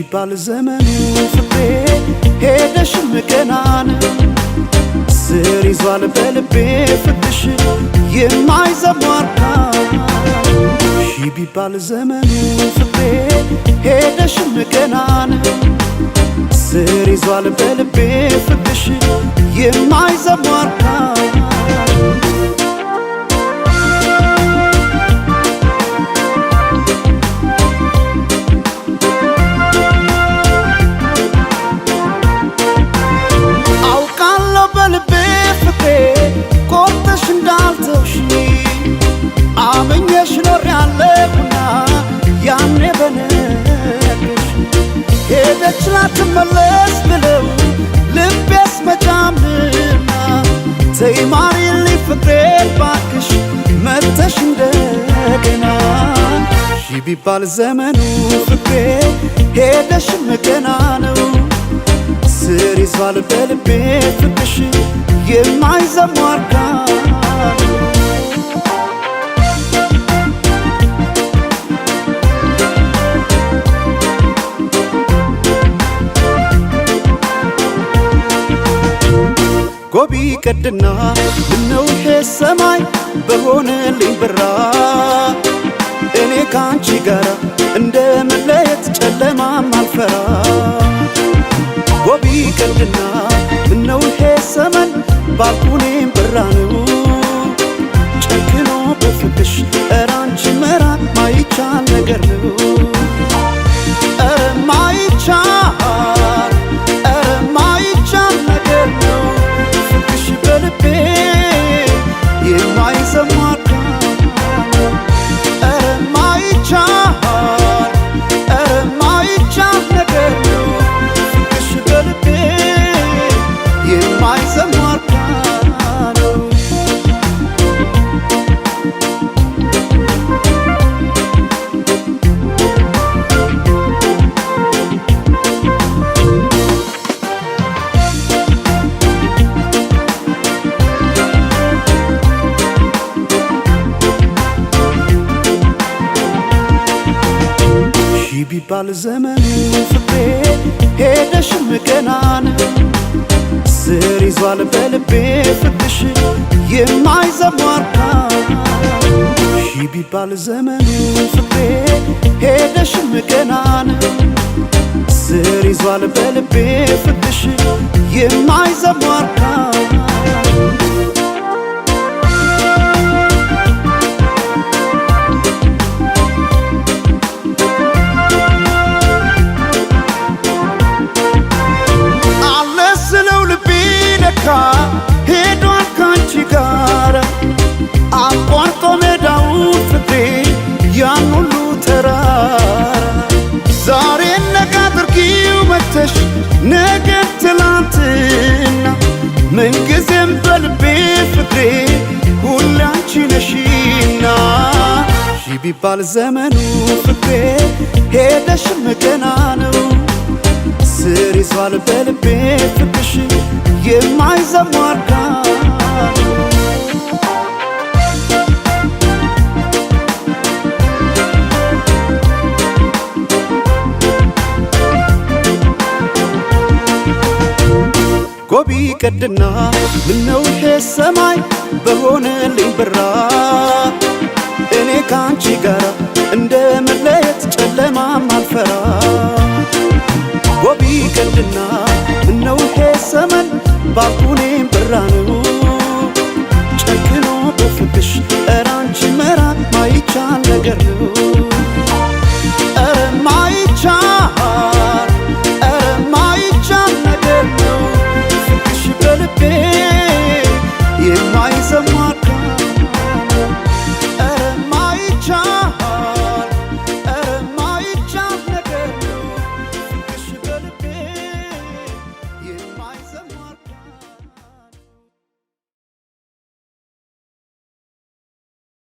ቢባል ዘመኑ ፍቅሬ ሄደሽም ገናን ስር ይዟል በልቤ ፍቅርሽ የማይዘሟርካ ቢባል ዘመኑ ፍቅሬ ሄደሽም ገናን ስር ይዟል በልቤ ፍቅርሽ የማይዘሟርካ አመኘሽ ኖሬያለሁና ያኔ በነገርሽ ሄደች ላትመለስ ብለው ልቤስ መጫምና ተይ ማሪልኝ ፍቅሬ ባክሽ መተሽ እንደገና ቢባል ዘመኑ ፍቅሬ ሄደሽም ገና ነው ስር ይዟል በልቤ ፍቅርሽ የማይዘሟርካ ጎቢ ቀድና ምነው ይሄ ሰማይ በሆነልኝ ብራ እኔ ካንቺ ጋር እንደ መለየት ጨለማም አልፈራ ጎቢ ቀድና ምነው ይሄ ሰማይ ባልኩኔም ብራ ነው ጨክኖ በፍቅሽ ኧረ አንቺ መራቅ ማይቻል ነገር ነው ኧረ ማይቻል ነገር ነው በልቤ የማይዘሟርካ ኧረ ማይቻል ነገር ነው ፍቅርሽ በልቤ የማይዘሟርካ ነው ቢባል ዘመኑ ፍቅሬ ሄደሽም ገናን ስር ይዟል በልቤ ፍቅርሽ የማይዘሟርካ ቢባል ዘመኑ ፍቅሬ ሄደሽም ገናን ስር ይዟል በልቤ ፍቅርሽ የማይዘሟርካ ሄዷል ካንቺ ጋር አቋርጦ ሜዳውን ፍቅሬ ያን ሁሉ ተራራ ዛሬ ነገ አድርጊው መተሽ ነገ ትላንትና ምንጊዜም በልቤ ፍቅሬ ሁሌ አንቺ ነሽና ቢባል ዘመኑ ፍቅሬ ሄደሽም ገና ነው ስር ይዟል በልቤ ፍቅርሽ የማይዘሟርካ ጎቢ ቀድና ምነው ይሄ ሰማይ በሆነልኝ ብራ እኔ ካንቺ ጋር እንደ መለየት ጨለማም አልፈራ ጎቢ ቀድና ምነው ይሄ ሰማይ ባልኩኔም ብራ ነው